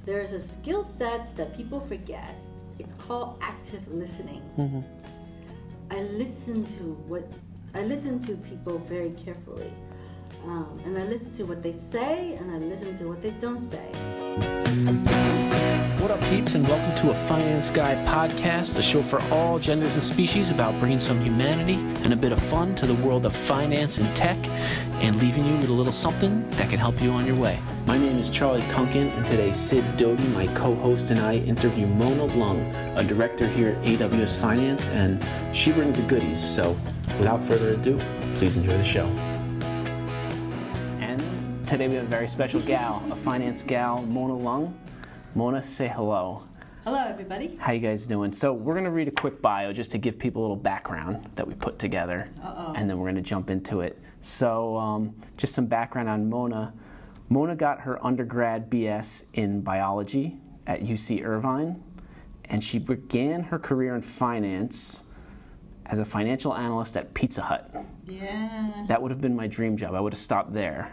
there's a skill set that people forget. It's called active listening. Mm-hmm. I listen to people very carefully. And I listen to what they say, and I listen to what they don't say. What up, peeps, and welcome to a Finance Guy podcast, a show for all genders and species about bringing some humanity and a bit of fun to the world of finance and tech, and leaving you with a little something that can help you on your way. My name is Charlie Kunkin, and today Sid Doty, my co-host, and I interview Mona Leung, a director here at AWS Finance, and she brings the goodies. So, without further ado, please enjoy the show. Today we have a very special gal, a finance gal, Mona Leung. Mona, say hello. Hello, everybody. How you guys doing? So we're going to read a quick bio just to give people a little background that we put together. And then we're going to jump into it. So just some background on Mona. Mona got her undergrad BS in biology at UC Irvine, and she began her career in finance as a financial analyst at Pizza Hut. Yeah. That would have been my dream job. I would have stopped there.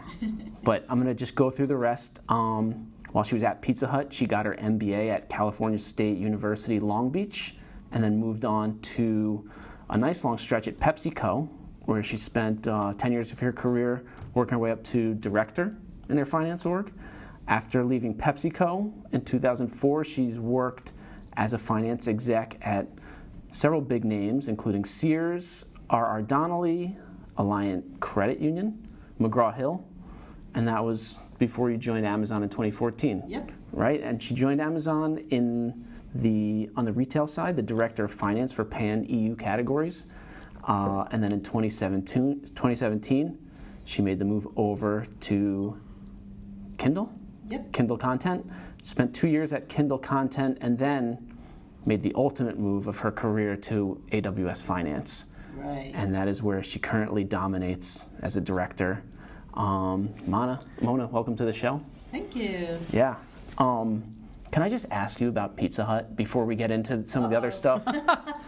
But I'm going to just go through the rest. While she was at Pizza Hut, she got her MBA at California State University, Long Beach, and then moved on to a nice long stretch at PepsiCo, where she spent 10 years of her career working her way up to director in their finance org. After leaving PepsiCo in 2004, she's worked as a finance exec at several big names, including Sears, R.R. Donnelley, Alliant Credit Union, McGraw-Hill, and that was before you joined Amazon in 2014. Yep. Right? And she joined Amazon on the retail side, the director of finance for pan-EU categories. And then in 2017, she made the move over to Kindle. Yep. Kindle Content. Spent 2 years at Kindle Content, and then made the ultimate move of her career to AWS Finance. Right. And that is where she currently dominates as a director. Mona, welcome to the show. Thank you. Yeah. Can I just ask you about Pizza Hut before we get into some of the other stuff?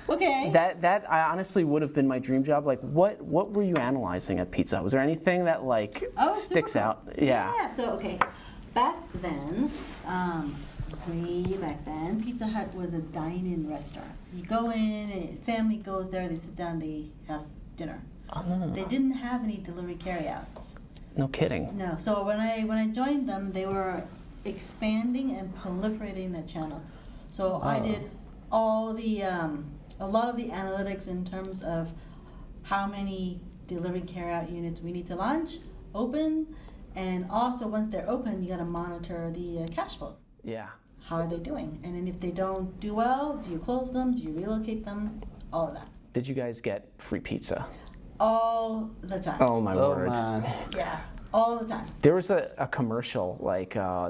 Okay. That I honestly would have been my dream job. Like, what were you analyzing at Pizza Hut? Was there anything that sticks out? Yeah. So back then, way back then, Pizza Hut was a dine-in restaurant. You go in, and family goes there, they sit down, they have dinner. Oh. They didn't have any delivery carryouts. No kidding. No. So when I joined them, they were expanding and proliferating that channel. So I did all the a lot of the analytics in terms of how many delivery carryout units we need to launch, open, and also once they're open, you got to monitor the cash flow. Yeah. How are they doing? And then if they don't do well, do you close them? Do you relocate them? All of that. Did you guys get free pizza? All the time. Oh my word. Man. Yeah, all the time. There was a commercial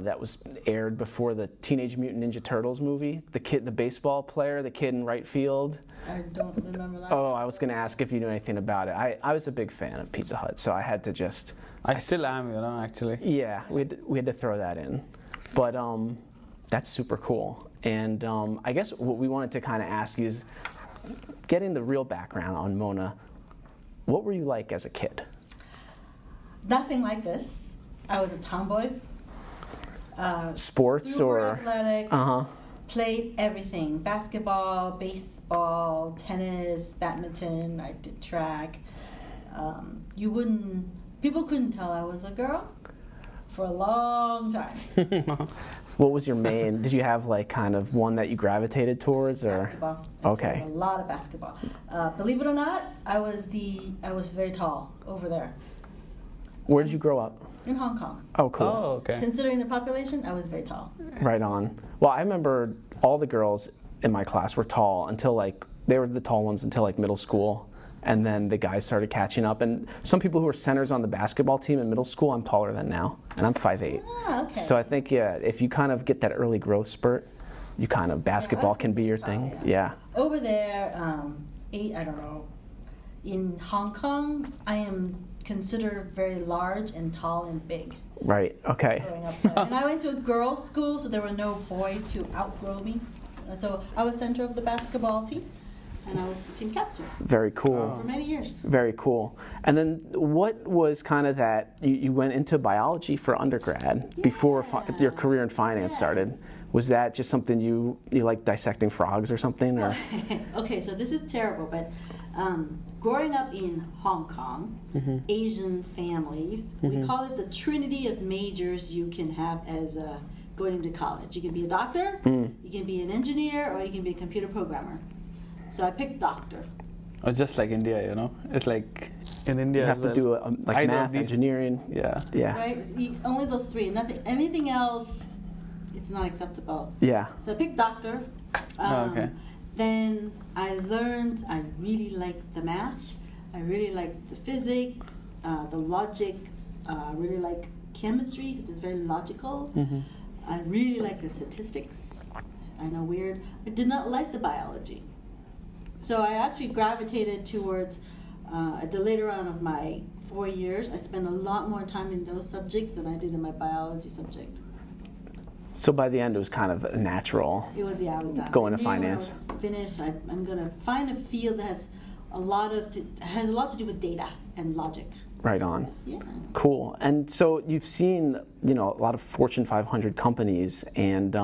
that was aired before the Teenage Mutant Ninja Turtles movie. The baseball player, the kid in right field. I don't remember that. Oh, I was going to ask if you knew anything about it. I was a big fan of Pizza Hut, so I had to just... I still am, actually. Yeah, we had to throw that in. But that's super cool. And I guess what we wanted to kind of ask you is, getting the real background on Mona, what were you like as a kid? Nothing like this. I was a tomboy. Sports super or... athletic. Uh-huh. Played everything. Basketball, baseball, tennis, badminton. I did track. People couldn't tell I was a girl for a long time. What was your main? Did you have kind of one that you gravitated towards, or? Basketball. Okay. I played a lot of basketball. Believe it or not, I was very tall over there. Where did you grow up? In Hong Kong. Oh, cool. Oh, okay. Considering the population, I was very tall. Right on. Well, I remember all the girls in my class were tall until they were the tall ones until middle school. And then the guys started catching up. And some people who were centers on the basketball team in middle school, I'm taller than now. And I'm 5'8". Ah, okay. So I think, if you kind of get that early growth spurt, you kind of, basketball can be your thing. Yeah. Over there, I don't know, in Hong Kong, I am considered very large and tall and big. Right, okay. Growing up there. And I went to a girls' school, so there were no boys to outgrow me. So I was center of the basketball team. and I was the team captain Very cool. for many years. Very cool. And then what was kind of that, you went into biology for undergrad before your career in finance started. Was that just something you like dissecting frogs or something? Or? Okay, so this is terrible, but growing up in Hong Kong, Asian families, we call it the trinity of majors you can have as going into college. You can be a doctor, you can be an engineer, or you can be a computer programmer. So I picked doctor. Or just like India, it's like in India You have to do like math, engineering. Yeah. Right? Only those three, nothing, anything else, it's not acceptable. Yeah. So I picked doctor. Okay. Then I learned I really liked the math. I really liked the physics, the logic. I really like chemistry because it's very logical. I really like the statistics. I know, weird. I did not like the biology. So I actually gravitated towards, at the later on of my 4 years, I spent a lot more time in those subjects than I did in my biology subject. So by the end, it was kind of a natural. It was, I was done. Going I to knew finance. when I was finished. I'm going to find a field that has a lot to do with data and logic. Right on. Yeah. Cool. And so you've seen, a lot of Fortune 500 companies, and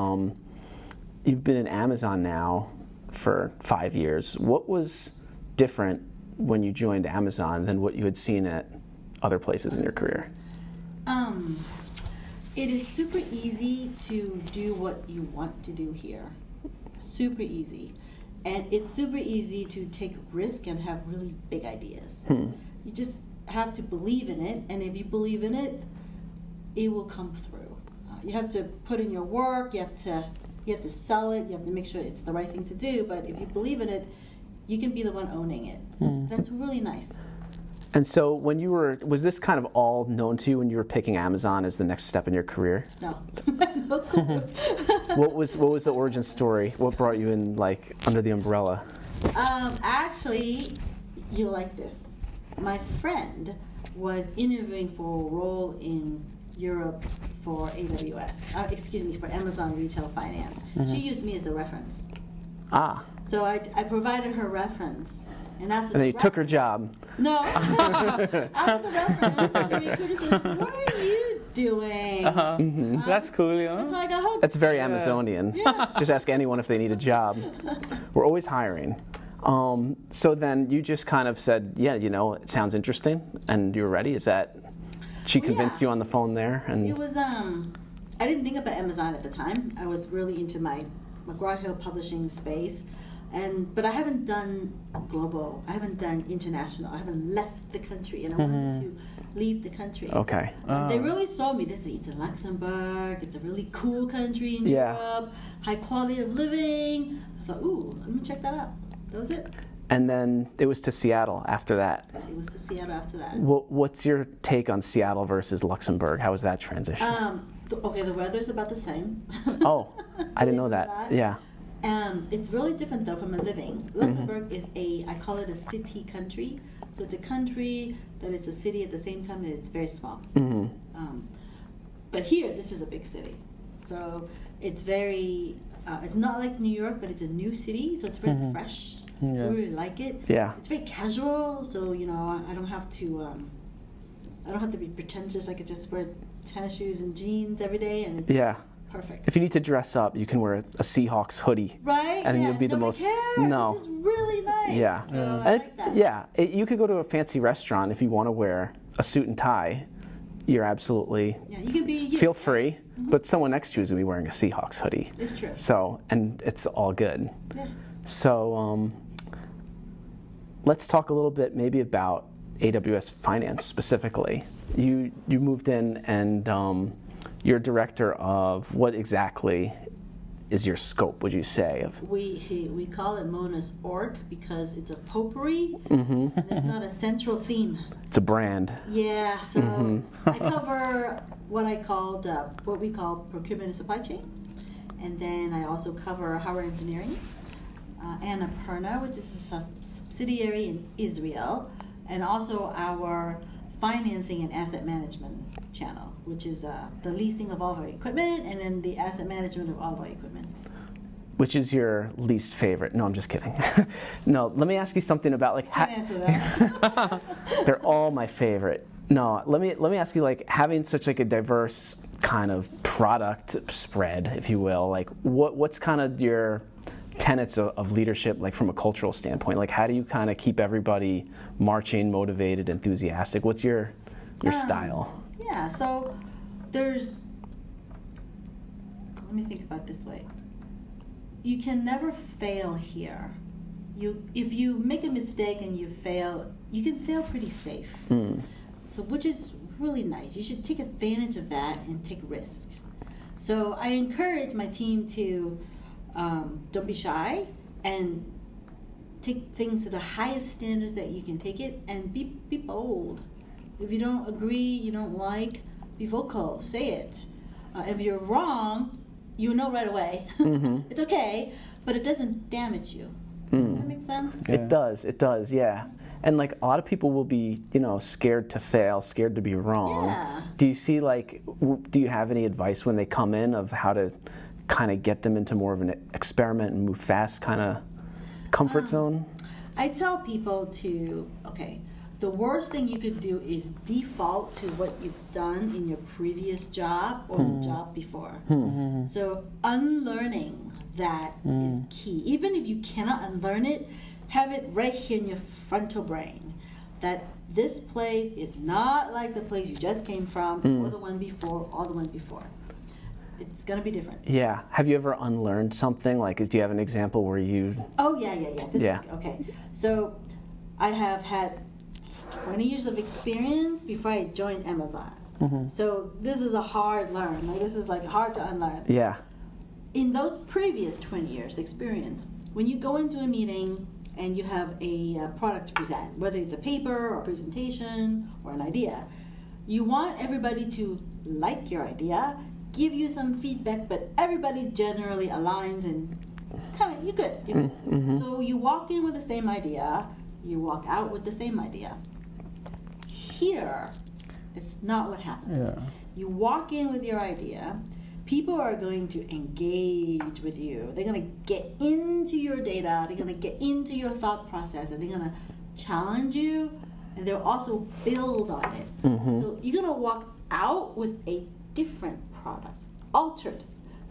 you've been in Amazon now for 5 years. What was different when you joined Amazon than what you had seen at other places in your career? It is super easy to do what you want to do here. Super easy. And it's super easy to take risk and have really big ideas. You just have to believe in it, and if you believe in it, it will come through. You have to put in your work, you have to sell it, you have to make sure it's the right thing to do, but if you believe in it, you can be the one owning it. That's really nice. And so when was this kind of all known to you when you were picking Amazon as the next step in your career? No. No clue. What was the origin story? What brought you in, like, under the umbrella? Actually, you'll like this. My friend was interviewing for a role in Europe for for Amazon Retail Finance. She used me as a reference. Ah. So I provided her reference. And then you took her job. No. After the reference, the recruiter said, "What are you doing?" That's cool, That's how I got hooked. That's very Amazonian. Yeah. Just ask anyone if they need a job. We're always hiring. So then you just kind of said, yeah, it sounds interesting, and you were ready. Is that, she convinced you on the phone there? And it was, I didn't think about Amazon at the time. I was really into my McGraw-Hill publishing space. But I haven't done global, I haven't done international, I haven't left the country, and I wanted to leave the country. Okay. They really saw me. They said, it's in Luxembourg, it's a really cool country in Europe, high quality of living. I thought, ooh, let me check that out. That was it. And then it was to Seattle after that. It was to Seattle after that. What's your take on Seattle versus Luxembourg? How was that transition? Okay, the weather's about the same. Oh, I didn't know that. Yeah. It's really different though from a living. Luxembourg is I call it a city country. So it's a country that is a city at the same time that it's very small. But here, this is a big city. So it's very, it's not like New York, but it's a new city. So it's very fresh. Yeah. I really like it. Yeah. It's very casual. So, I don't have to be pretentious. I could just wear tennis shoes and jeans every day, and it's perfect. If you need to dress up, you can wear a Seahawks hoodie. Right? And you'll be the Nobody most. cares, No. which is really nice. Yeah. So I And like that. you could go to a fancy restaurant if you want to wear a suit and tie. You're absolutely. Yeah, you can be. You, Feel free, but someone next to you is going to be wearing a Seahawks hoodie. It's true. So, and it's all good. Yeah. So, let's talk a little bit maybe about AWS Finance specifically. You moved in and you're director of what exactly is your scope, would you say? We call it Mona's org because it's a potpourri and there's not a central theme. It's a brand. Yeah, so I cover what we call procurement and supply chain, and then I also cover hardware engineering, Annapurna, which is a subsidiary in Israel, and also our financing and asset management channel, which is the leasing of all of our equipment and then the asset management of all of our equipment. which is your least favorite? No, I'm just kidding. No, let me ask you something about like. Can't answer that. They're all my favorite. No, let me ask you, like, having such like a diverse kind of product spread, if you will. Like, what's kind of your tenets of leadership, like from a cultural standpoint? Like, how do you kind of keep everybody marching, motivated, enthusiastic? What's your style? Yeah. So there's. Let me think about it this way. You can never fail here. If you make a mistake and you fail, you can fail pretty safe. So, which is really nice. You should take advantage of that and take risk. So I encourage my team to don't be shy and take things to the highest standards that you can take it, and be bold. If you don't agree, you don't like, be vocal, say it. If you're wrong, you know right away. It's okay, but it doesn't damage you. Does that make sense? Yeah. It does, yeah. And like a lot of people will be, scared to fail, scared to be wrong. Yeah. Do you see do you have any advice when they come in of how to kind of get them into more of an experiment and move fast kind of comfort zone? I tell people the worst thing you could do is default to what you've done in your previous job or the job before. So unlearning that is key. Even if you cannot unlearn it, have it right here in your frontal brain that this place is not like the place you just came from or the one before or the one before. It's going to be different. Yeah. Have you ever unlearned something? Like, do you have an example where you... Oh, yeah. Okay. So I have had 20 years of experience before I joined Amazon. So this is a hard learn. Like, this is like hard to unlearn. Yeah. In those previous 20 years experience, when you go into a meeting and you have a product to present, whether it's a paper or a presentation or an idea, you want everybody to like your idea, give you some feedback, but everybody generally aligns and kind of, you're good. So you walk in with the same idea, you walk out with the same idea. Here, it's not what happens. Yeah. You walk in with your idea, people are going to engage with you. They're going to get into your data, they're going to get into your thought process, and they're going to challenge you, and they'll also build on it. So you're going to walk out with a different product, altered,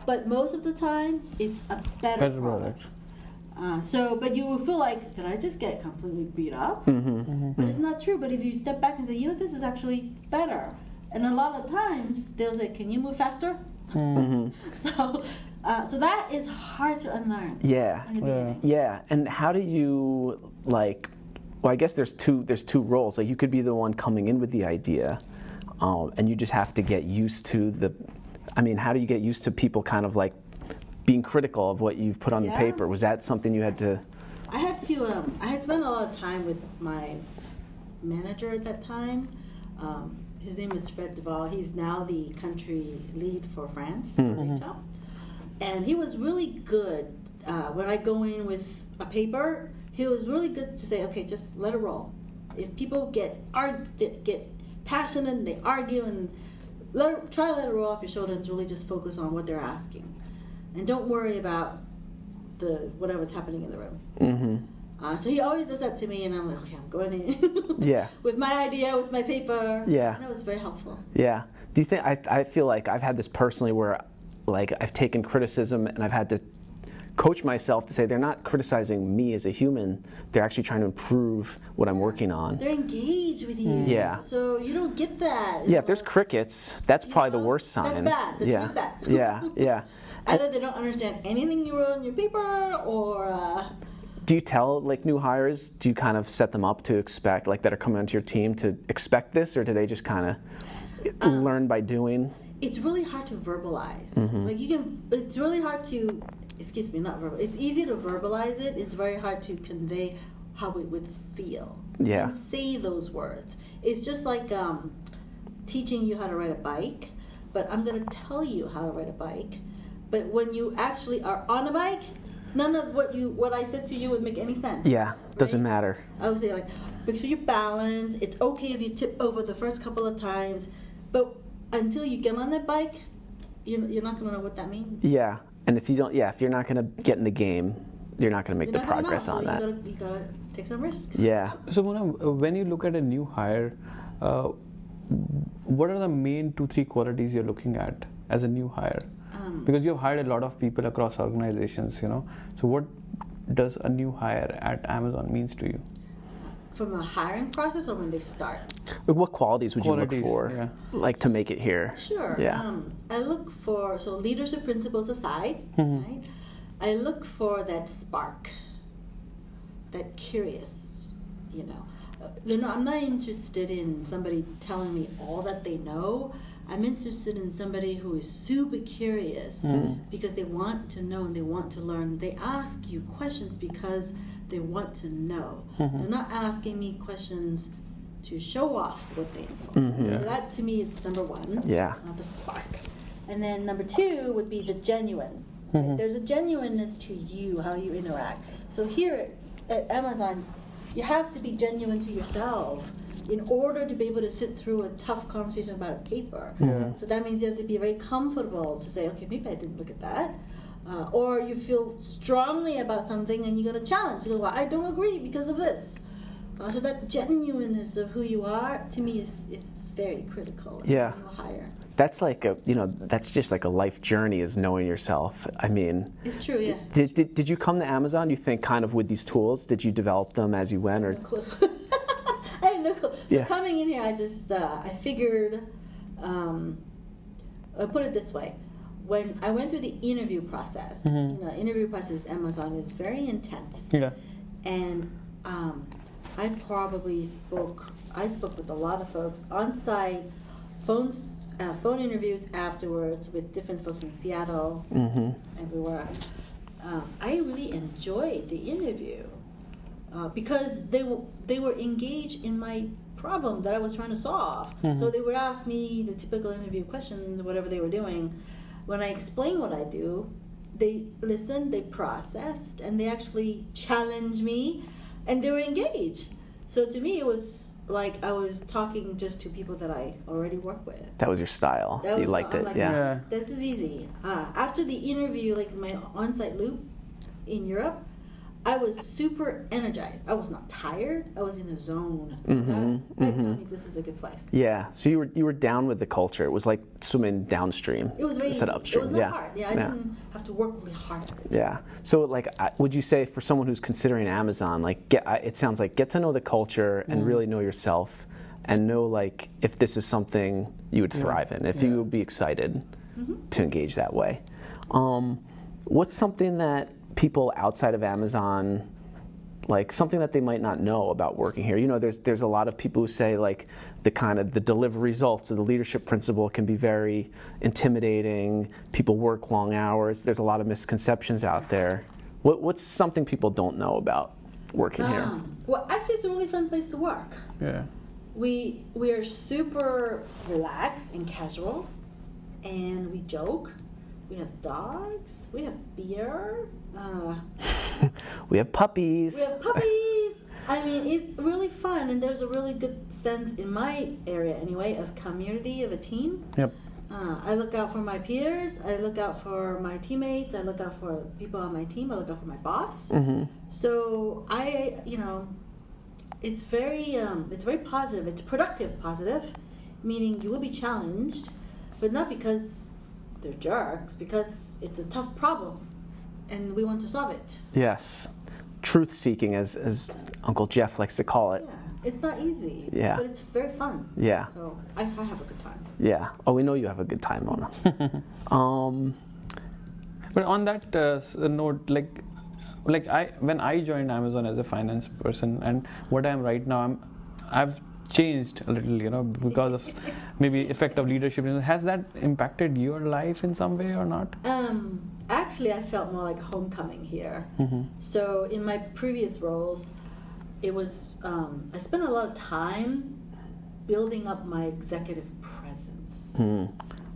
but most of the time it's a better product. But you will feel like, did I just get completely beat up? But it's not true. But if you step back and say, this is actually better, and a lot of times they'll say, can you move faster? So that is hard to unlearn. Yeah. And how do you well, I guess there's two roles. Like, you could be the one coming in with the idea, and you just have to get used to how do you get used to people kind of like being critical of what you've put on the paper? Was that something you had to? I had spent a lot of time with my manager at that time. His name is Fred Duval. He's now the country lead for France for retail. And he was really good when I go in with a paper. He was really good to say, okay, just let it roll. If people get passionate and they argue, and try to let it roll off your shoulder and really just focus on what they're asking, and don't worry about whatever's happening in the room. So he always does that to me, and I'm like, okay, I'm going in with my idea, with my paper. Yeah. And that was very helpful. Yeah. Do you think, I feel like I've had this personally where like I've taken criticism and I've had to coach myself to say they're not criticizing me as a human, they're actually trying to improve what I'm working on. They're engaged with you. Yeah. So you don't get that. Yeah, if there's crickets, that's probably the worst sign. That's bad. That's really bad. Yeah. Either they don't understand anything you wrote on your paper, or... Do you tell new hires, do you kind of set them up to expect, that are coming onto your team to expect this, or do they just kind of learn by doing? It's really hard to verbalize. It's really hard to, not verbal. It's easy to verbalize it. It's very hard to convey how it would feel. Yeah. And say those words. It's just like teaching you how to ride a bike, but I'm going to tell you how to ride a bike. But when you actually are on a bike, none of what I said to you would make any sense. Yeah, right? Doesn't matter. I would say make sure you balance. It's okay if you tip over the first couple of times, but until you get on that bike, you're not going to know what that means. Yeah, And if you're not going to get in the game, you're not going to make the progress on that. You gotta take some risk. Yeah. So Mona, when you look at a new hire, what are the main 2-3 qualities you're looking at as a new hire? Because you've hired a lot of people across organizations, So what does a new hire at Amazon means to you? From a hiring process or when they start? What qualities would you look for, like to make it here? Sure. Yeah. I look for, so leadership principles aside, right? I look for that spark, that curious, I'm not interested in somebody telling me all that they know. I'm interested in somebody who is super curious because they want to know and they want to learn. They ask you questions because they want to know. They're not asking me questions to show off what they know. So that to me is number one. Yeah. The spark. And then number two would be the genuine. Right? There's a genuineness to you, how you interact. So here at Amazon, you have to be genuine to yourself in order to be able to sit through a tough conversation about a paper. So that means you have to be very comfortable to say, okay, maybe I didn't look at that. Or you feel strongly about something and you're going to challenge. You go, well, I don't agree because of this. So that genuineness of who you are, to me, is very critical in a hire. That's like that's just like a life journey, is knowing yourself. I mean, it's true, yeah. Did you come to Amazon, you think, kind of with these tools? Did you develop them as you went, or? No clue. I had no clue. So coming in here, I just I figured. I'll put it this way: when I went through the interview process, interview process at Amazon is very intense. Yeah. And I probably spoke with a lot of folks on site, phone interviews afterwards with different folks in Seattle, everywhere. I really enjoyed the interview because they were engaged in my problem that I was trying to solve. So they would ask me the typical interview questions, whatever they were doing. When I explained what I do, they listened, they processed, and they actually challenged me, and they were engaged. So to me, it was like I was talking just to people that I already work with. That was your style. You liked it, like, yeah. This is easy. After the interview, like my on-site loop in Europe, I was super energized. I was not tired. I was in a zone. That told me this is a good place. Yeah. So you were down with the culture. It was like swimming downstream. It was very instead of upstream. It was not hard. Yeah, I didn't have to work really hard at it. Yeah. So like, would you say for someone who's considering Amazon, like, it sounds like get to know the culture and really know yourself, and know like if this is something you would thrive in, if you would be excited to engage that way. What's something that people outside of Amazon, like something that they might not know about working here? There's a lot of people who say like the deliver results of the leadership principle can be very intimidating. People work long hours. There's a lot of misconceptions out there. What's something people don't know about working here? Well, actually, it's a really fun place to work. Yeah. We are super relaxed and casual, and we joke. We have dogs. We have beer. We have puppies. I mean, it's really fun, and there's a really good sense in my area, anyway, of community, of a team. Yep. I look out for my peers. I look out for my teammates. I look out for people on my team. I look out for my boss. So it's very positive. It's productive positive, meaning you will be challenged, but not because they're jerks, because it's a tough problem and we want to solve it. Yes. Truth seeking, as Uncle Jeff likes to call it. Yeah. It's not easy, yeah, but it's very fun. Yeah. So I have a good time. Yeah. Oh, we know you have a good time, Mona. But on that note, when I joined Amazon as a finance person, and what I am right now, I've changed a little, because of maybe effect of leadership. Has that impacted your life in some way or not? Actually, I felt more like homecoming here. So in my previous roles, it was I spent a lot of time building up my executive presence.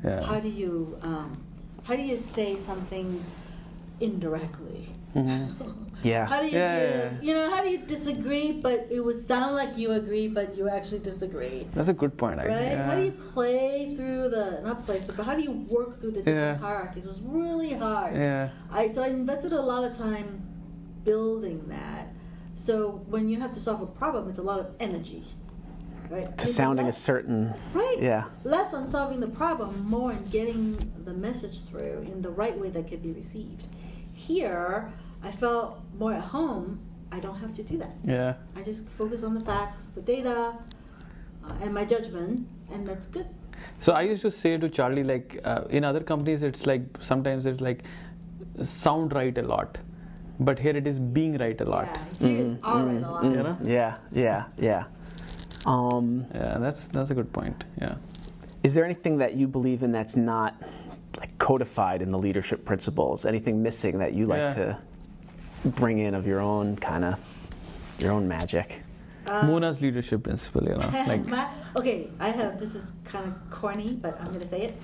Yeah. How do you say something indirectly. Yeah. How do you Yeah, give, you know, how do you disagree, but it would sound like you agree, but you actually disagree? That's a good point, actually. Right? Yeah. How do you play through not play through, but how do you work through the different hierarchies? It was really hard. Yeah. So I invested a lot of time building that. So when you have to solve a problem, it's a lot of energy. Right? To sounding a certain. Right. Yeah. Less on solving the problem, more on getting the message through in the right way that could be received. Here, I felt more at home. I don't have to do that. Yeah. I just focus on the facts, the data, and my judgment, and that's good. So I used to say to Charlie, like in other companies, it's like sometimes it's like sound right a lot, but here it is being right a lot. Yeah, he is all right a lot. You know? Yeah. Yeah, that's a good point. Yeah. Is there anything that you believe in that's not like codified in the leadership principles? Anything missing that you like to bring in of your own magic? Mona's leadership principle, you know. Like Okay, this is kind of corny, but I'm going to say it.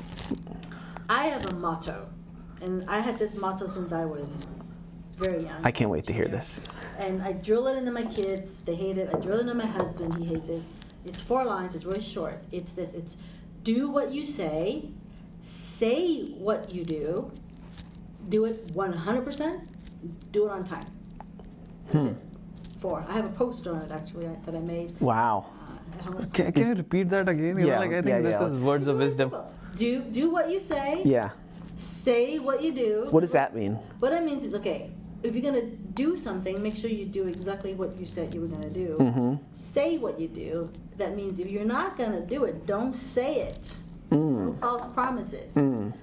I have a motto, and I had this motto since I was very young. I can't wait to hear this. And I drill it into my kids. They hate it. I drill it into my husband. He hates it. It's 4 lines. It's really short. It's this. It's do what you say what you do it 100%, do it on time. That's it. 4. I have a poster on it, actually, that I made. Wow. can you repeat that again? You know, like I think this is words of wisdom. Do what you say. Yeah. Say what you do. What does that mean? What it means is, okay, if you're going to do something, make sure you do exactly what you said you were going to do. Mm-hmm. Say what you do. That means if you're not going to do it, don't say it. No false promises. And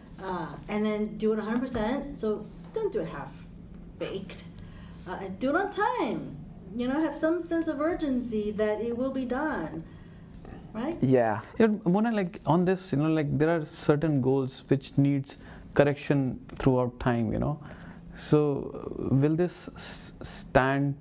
then do it 100%. So don't do it half-baked. And do it on time. You know, have some sense of urgency that it will be done. Right? Yeah. Mona, like on this, you know, like there are certain goals which needs correction throughout time, you know. So will this statement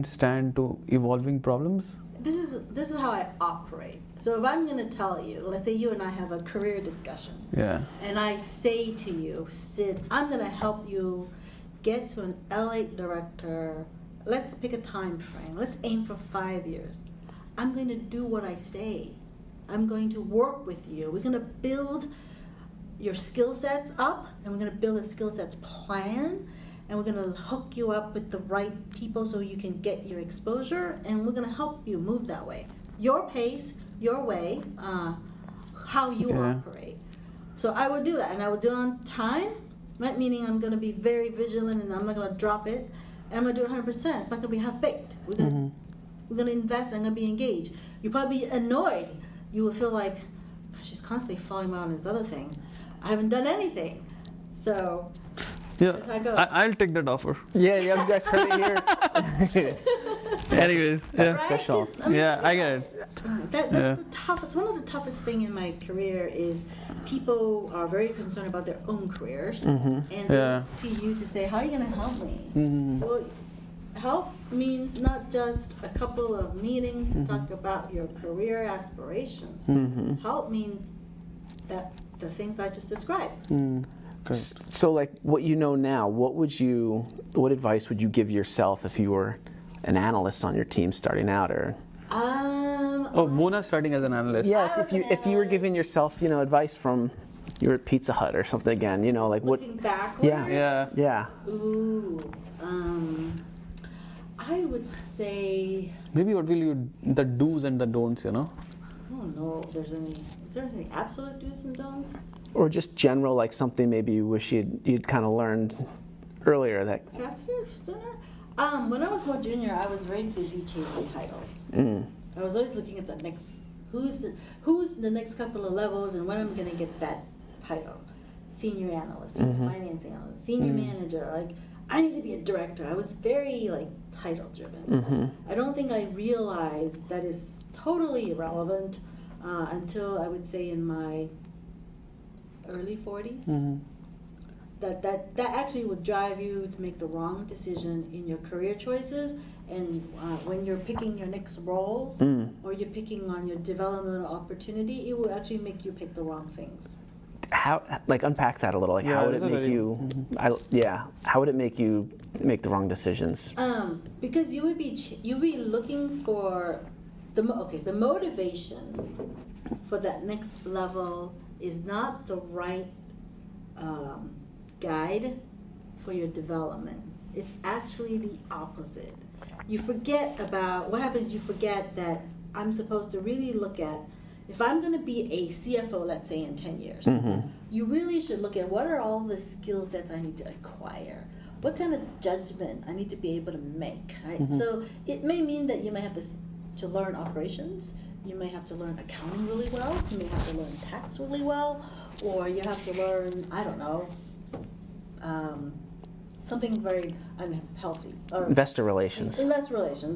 stand to evolving problems? This is how I operate. So if I'm going to tell you, let's say you and I have a career discussion. Yeah. And I say to you, Sid, I'm going to help you get to an L8 director. Let's pick a time frame. Let's aim for 5 years. I'm going to do what I say. I'm going to work with you. We're going to build your skill sets up, and we're going to build a skill sets plan, and we're going to hook you up with the right people so you can get your exposure, and we're going to help you move that way. Your pace, your way, how you operate. So I would do that, and I would do it on time, right? Meaning I'm going to be very vigilant, and I'm not going to drop it, and I'm going to do it 100%. It's not going to be half-baked. We're going to invest, and I'm going to be engaged. You'll probably be annoyed. You will feel like, gosh, she's constantly following me on this other thing. I haven't done anything. So that's how it goes. I'll take that offer. Yeah, you guys heard it here. Anyways, That's Right? official. I get it. That's the toughest. One of the toughest thing in my career is people are very concerned about their own careers, and they look to you to say, "How are you going to help me?" Well, help means not just a couple of meetings to talk about your career aspirations. Help means that the things I just described. So, like, what you know now, what advice would you give yourself if you were an analyst on your team starting out, or? Mona starting as an analyst. Yeah, if you were giving yourself, advice from you were at Pizza Hut or something again, like what? Looking backwards. Yeah. Ooh. I would say. Maybe what will you the do's and the don'ts, I don't know if there's any. Is there any absolute do's and don'ts? Or just general, like something maybe you wish you'd kind of learned earlier that. Faster, sooner. When I was more junior, I was very busy chasing titles. I was always looking at the next. Who's the next couple of levels, and when I'm going to get that title? Senior analyst, senior finance analyst, senior manager. Like, I need to be a director. I was very title driven. I don't think I realized that is totally irrelevant until I would say in my early 40s. That actually would drive you to make the wrong decision in your career choices, and when you're picking your next roles or you're picking on your developmental opportunity, it will actually make you pick the wrong things. how, like, unpack that a little. Like, how would it make you? How would it make you make the wrong decisions? Because you would be looking for the motivation for that next level is not the right guide for your development. It's actually the opposite. You forget about what happens. You forget that I'm supposed to really look at, if I'm going to be a CFO, let's say in 10 years, you really should look at what are all the skill sets I need to acquire. What kind of judgment I need to be able to make, right? So it may mean that you may have to learn operations, you may have to learn accounting really well, you may have to learn tax really well, or you have to learn, I don't know, something very unhealthy. Or Investor relations.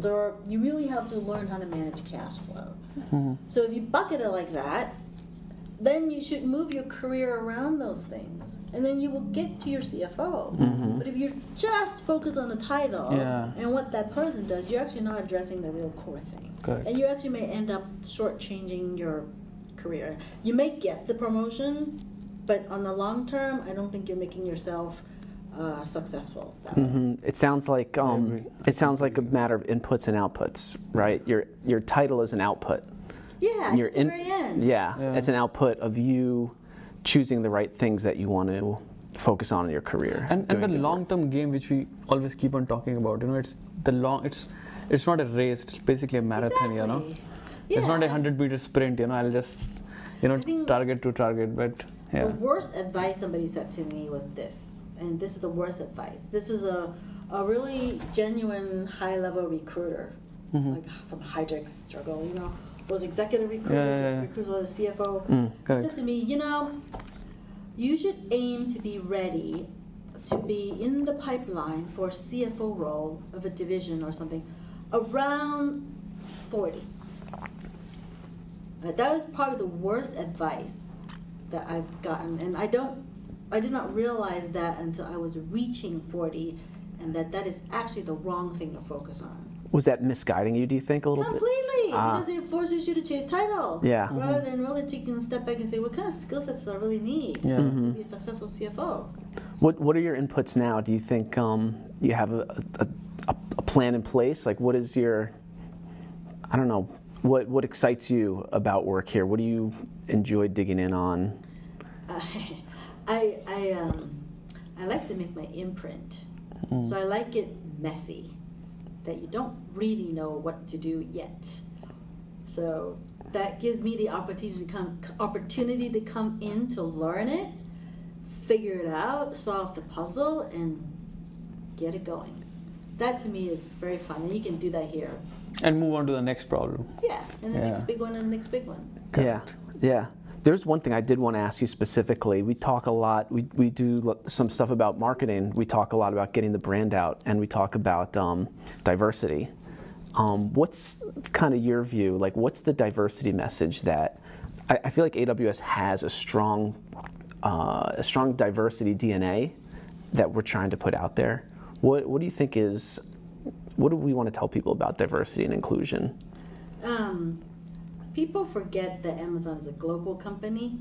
Or you really have to learn how to manage cash flow. So if you bucket it like that, then you should move your career around those things, and then you will get to your CFO. But if you're just focused on the title and what that person does, you're actually not addressing the real core thing. Correct. And you actually may end up shortchanging your career. You may get the promotion, but on the long term, I don't think you're making yourself successful. It sounds like a matter of inputs and outputs, right? Your title is an output. Yeah, at the very end. Yeah, it's an output of you choosing the right things that you want to focus on in your career. And the long-term game, which we always keep on talking about, it's not a race. It's basically a marathon, Exactly. It's not a 100-meter sprint. I'll just, target to target. But the worst advice somebody said to me was this, and this is the worst advice. This was a really genuine high-level recruiter, like from Heidrick's struggle, those executive recruiters or the CFO, said to me, you should aim to be ready to be in the pipeline for a CFO role of a division or something around 40. That was probably the worst advice that I've gotten, and I did not realize that until I was reaching 40, and that is actually the wrong thing to focus on. Was that misguiding you, do you think, a little bit? Completely, because it forces you to chase title. Yeah. Rather than really taking a step back and say, what kind of skill sets do I really need to be a successful CFO? What are your inputs now? Do you think you have a plan in place? Like, what is your, I don't know, what excites you about work here? What do you enjoy digging in on? I like to make my imprint. So I like it messy, that you don't really know what to do yet. So that gives me the opportunity to come in to learn it, figure it out, solve the puzzle, and get it going. That to me is very fun, and you can do that here. And move on to the next problem. Yeah, and the next big one and the next big one. Yeah. There's one thing I did want to ask you specifically. We talk a lot, we do some stuff about marketing. We talk a lot about getting the brand out, and we talk about diversity. What's kind of your view? Like, what's the diversity message that, I feel like AWS has a strong diversity DNA that we're trying to put out there. What do you think is, what do we want to tell people about diversity and inclusion? People forget that Amazon is a global company.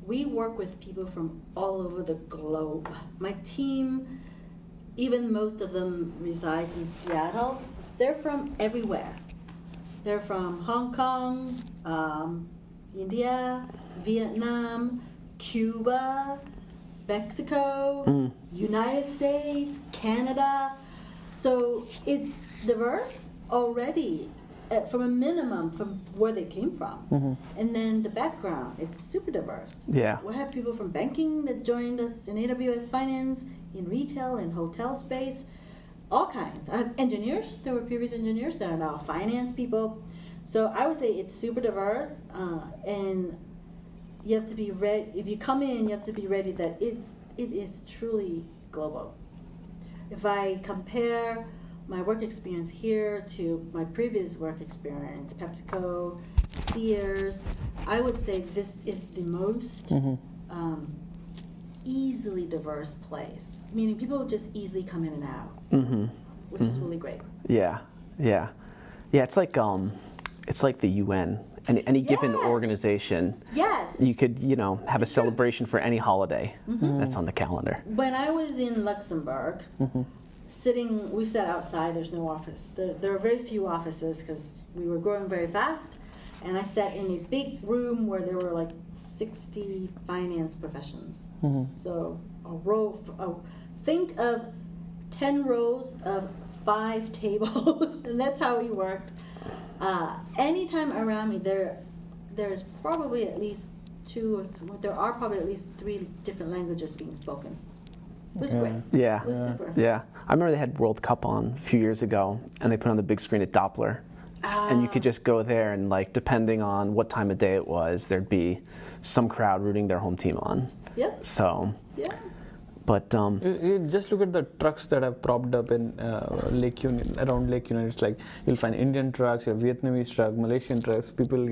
We work with people from all over the globe. My team, even most of them resides in Seattle. They're from everywhere. They're from Hong Kong, India, Vietnam, Cuba, Mexico, United States, Canada. So it's diverse already. From a minimum, from where they came from. And then the background, it's super diverse. Yeah. We have people from banking that joined us in AWS Finance, in retail, in hotel space, all kinds. I have engineers, there were previous engineers that are now finance people. So I would say it's super diverse, and you have to be ready, if you come in, you have to be ready that it is truly global. If I compare my work experience here to my previous work experience, PepsiCo, Sears, I would say this is the most easily diverse place. Meaning people just easily come in and out, which is really great. Yeah. It's like it's like the UN. Any given Yes. organization, Yes. you could, have a celebration for any holiday that's on the calendar. When I was in Luxembourg, we sat outside, there's no office. There are very few offices because we were growing very fast. And I sat in a big room where there were like 60 finance professions. So think of 10 rows of 5 tables, and that's how we worked. Anytime around me, there's probably at least there are probably at least 3 different languages being spoken. It was great. Yeah. It was super. Yeah. I remember they had World Cup on a few years ago, and they put on the big screen at Doppler. And you could just go there, and depending on what time of day it was, there'd be some crowd rooting their home team on. Yep. So. Yeah. But You just look at the trucks that have propped up in Lake Union, around Lake Union. It's like you'll find Indian trucks, you have Vietnamese trucks, Malaysian trucks. People,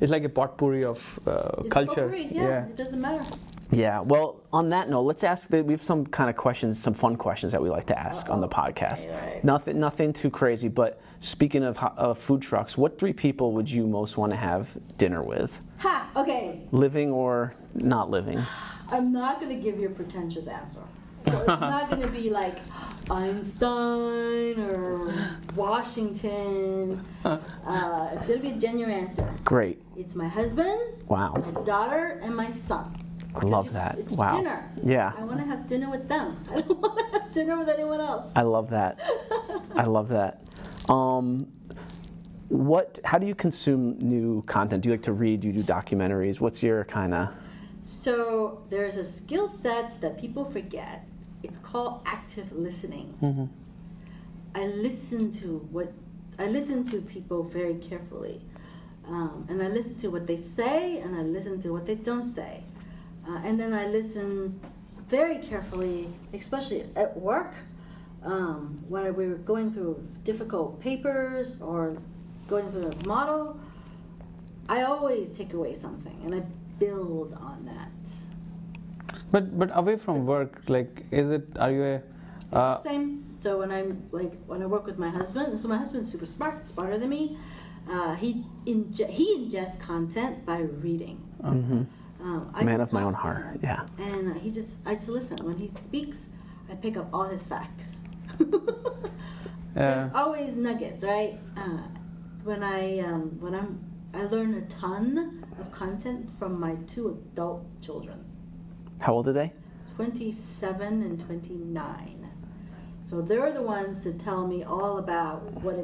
it's like a potpourri of culture. Potpourri, yeah. It doesn't matter. yeah, well, on that note, let's ask. We have some kind of questions, some fun questions that we like to ask on the podcast. Right. Nothing too crazy. But speaking of food trucks, what 3 people would you most want to have dinner with? Ha! Okay. Living or not living? I'm not going to give you a pretentious answer. So it's not going to be like Einstein or Washington. It's going to be a genuine answer. Great. It's my husband, Wow. my daughter, and my son. I love that. It's Wow. dinner. Yeah. I want to have dinner with them. I don't want to have dinner with anyone else. I love that. I love that. How do you consume new content? Do you like to read? Do you do documentaries? What's your kind of... So there's a skill set that people forget. It's called active listening. I listen to people very carefully, and I listen to what they say, and I listen to what they don't say, and then I listen very carefully, especially at work, when we were going through difficult papers or going through a model. I always take away something, and I build on that. But away from work, are you a... It's the same. So when I work with my husband, so my husband's super smart, smarter than me. He ingests content by reading. Man of my own heart. Yeah. And I just listen. When he speaks, I pick up all his facts. There's always nuggets, right? I learn a ton of content from my 2 adult children. How old are they? 27 and 29. So they're the ones to tell me all about what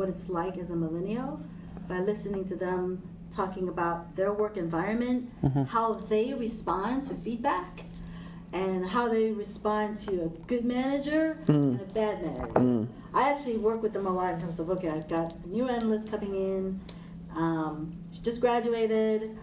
it's like as a millennial by listening to them talking about their work environment, how they respond to feedback, and how they respond to a good manager and a bad manager. I actually work with them a lot in terms of, okay, I've got a new analyst coming in. She just graduated.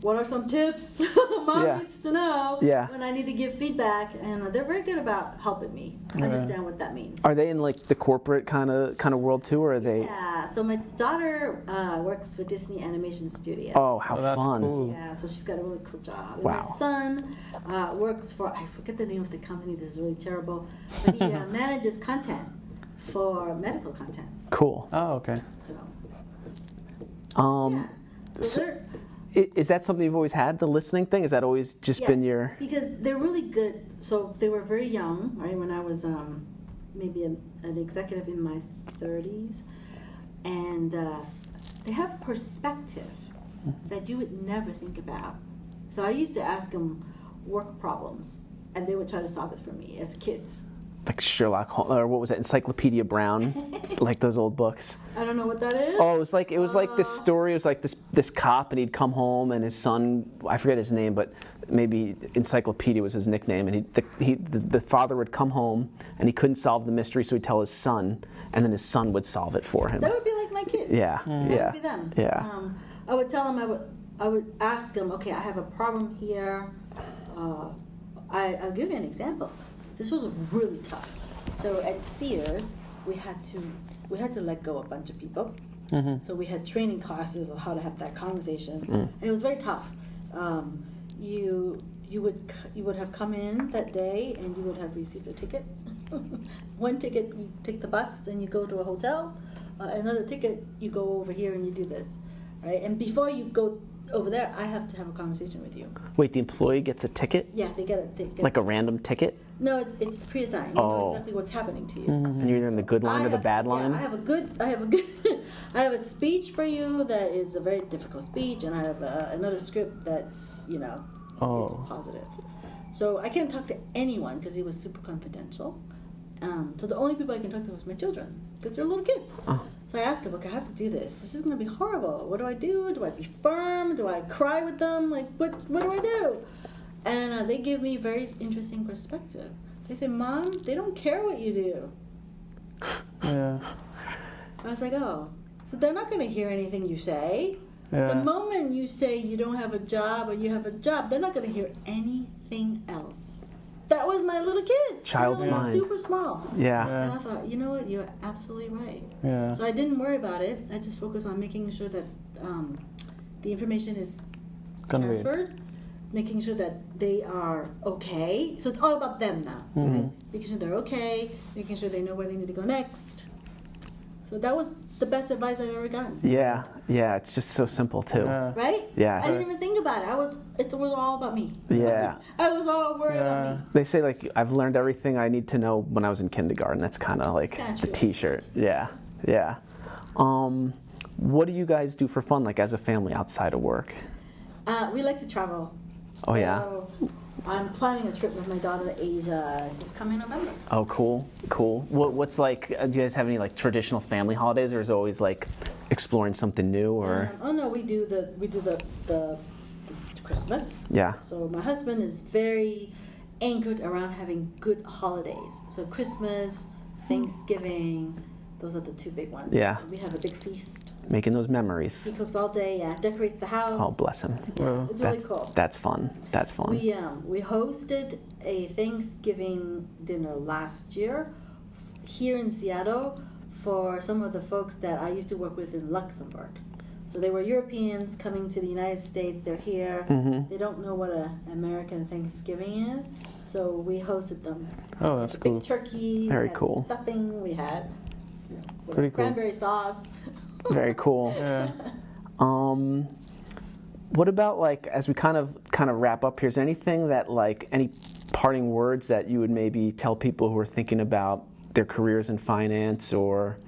What are some tips Mom needs to know when I need to give feedback? And they're very good about helping me understand what that means. Are they in the corporate kind of world too, or are they? Yeah. So my daughter works for Disney Animation Studio. Oh, how that's fun! Cool. Yeah. So she's got a really cool job. Wow. And my son works for, I forget the name of the company. This is really terrible, but he manages content for medical content. Cool. Oh, okay. So is that something you've always had, the listening thing? Has that always just been your... Because they're really good. So they were very young, right, when I was maybe an executive in my 30s. And they have perspective that you would never think about. So I used to ask them work problems, and they would try to solve it for me as kids. Like Sherlock Holmes, or what was that, Encyclopedia Brown, like those old books. I don't know what that is. Oh, it was like this story. It was like this cop, and he'd come home, and his son, I forget his name, but maybe Encyclopedia was his nickname, and the father would come home, and he couldn't solve the mystery, so he'd tell his son, and then his son would solve it for him. That would be like my kids. Yeah, That would be them. Yeah. I would tell them, I would ask them, okay, I have a problem here. I'll give you an example. This was really tough. So at Sears, we had to let go a bunch of people. So we had training classes on how to have that conversation, and it was very tough. You would have come in that day, and you would have received a ticket. One ticket, you take the bus, then you go to a hotel. another ticket, you go over here and you do this, right? And before you go over there, I have to have a conversation with you. Wait, the employee gets a ticket? Yeah, they get a Like a random ticket? No, it's pre-assigned. You know exactly what's happening to you. And you're either in the good line or the bad line? Yeah, I have a good, I have a speech for you that is a very difficult speech, and I have another script that, you know, it's positive. So I can't talk to anyone because it was super confidential. So the only people I can talk to was my children because they're little kids. So I asked them, okay, I have to do this. This is going to be horrible. What do I do? Do I be firm? Do I cry with them? Like, what do I do? And they give me very interesting perspective. They say, Mom, they don't care what you do. Yeah. I was like, oh, so they're not going to hear anything you say. Yeah. The moment you say you don't have a job or you have a job, they're not going to hear anything else. That was my little kids. Child's mind. Super small. Yeah. And I thought, you know what, you're absolutely right. Yeah. So I didn't worry about it. I just focused on making sure that the information is Conveyed. transferred, making sure that they are okay. So it's all about them now. Right? Making sure they're okay, making sure they know where they need to go next. So that was the best advice I've ever gotten. Yeah, it's just so simple too. Right? Yeah. I didn't even think about it. It was all about me. Yeah. I was all worried about me. They say like I've learned everything I need to know when I was in kindergarten. That's kind of like That's the true. T-shirt. Yeah. What do you guys do for fun, like as a family outside of work? We like to travel. Oh, yeah? I'm planning a trip with my daughter to Asia this coming November. Oh, cool. What's like? Do you guys have any like traditional family holidays, or is it always like exploring something new, or? Oh no, we do the Christmas. Yeah. So my husband is very anchored around having good holidays. So Christmas, Thanksgiving, those are the two big ones. Yeah. We have a big feast. Making those memories. He cooks all day, decorates the house. Oh, bless him. It's really cool. That's fun. We hosted a Thanksgiving dinner last year here in Seattle for some of the folks that I used to work with in Luxembourg. So they were Europeans coming to the United States. They're here. They don't know what an American Thanksgiving is. So we hosted them. Oh, that's cool. Big turkey. Very we had cool. Stuffing. We had Pretty cool. cranberry sauce. Very cool. Yeah. What about like as we kind of wrap up here? Is there anything that like any parting words that you would maybe tell people who are thinking about their careers in finance, or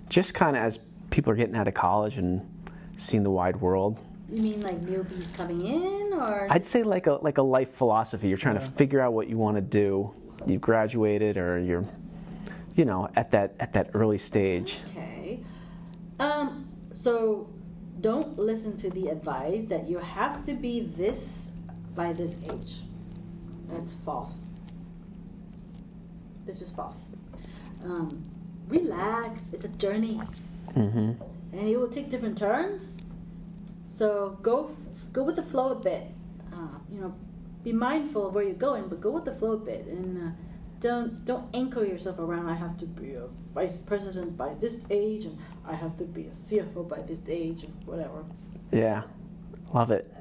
just kind of as people are getting out of college and seeing the wide world? You mean like newbies coming in, or? I'd say like a life philosophy. You're trying to figure out what you want to do. You graduated, or you're, at that early stage. Okay. So don't listen to the advice that you have to be this by this age. That's false. It's just false. Relax. It's a journey, and it will take different turns. So go with the flow a bit. Be mindful of where you're going, but go with the flow a bit, and don't anchor yourself around. I have to be a vice president by this age, and I have to be a CFO by this age, and whatever. Yeah, love it.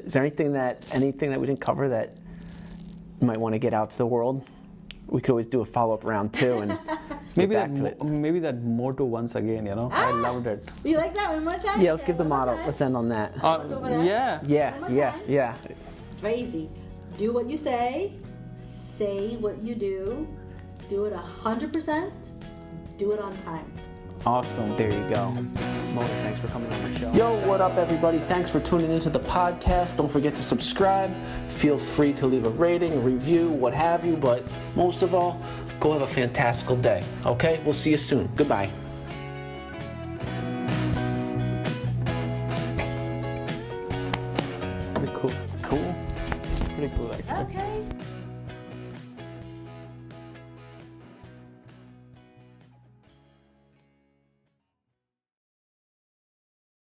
Is there anything that we didn't cover that you might want to get out to the world? We could always do a follow-up round 2 and Maybe get back to it. Maybe that motto once again. I loved it. You like that one more time? Yeah, let's give the One more motto. time. Let's end on that. over that. Yeah. Yeah. It's very easy. Do what you say what you do it 100%, do it on time. Awesome. There you go. Mona, thanks for coming on the show. Yo, what up, everybody? Thanks for tuning into the podcast. Don't forget to subscribe. Feel free to leave a rating, a review, what have you. But most of all, go have a fantastical day. Okay? We'll see you soon. Goodbye. Pretty cool. Cool? Pretty cool, actually. Okay.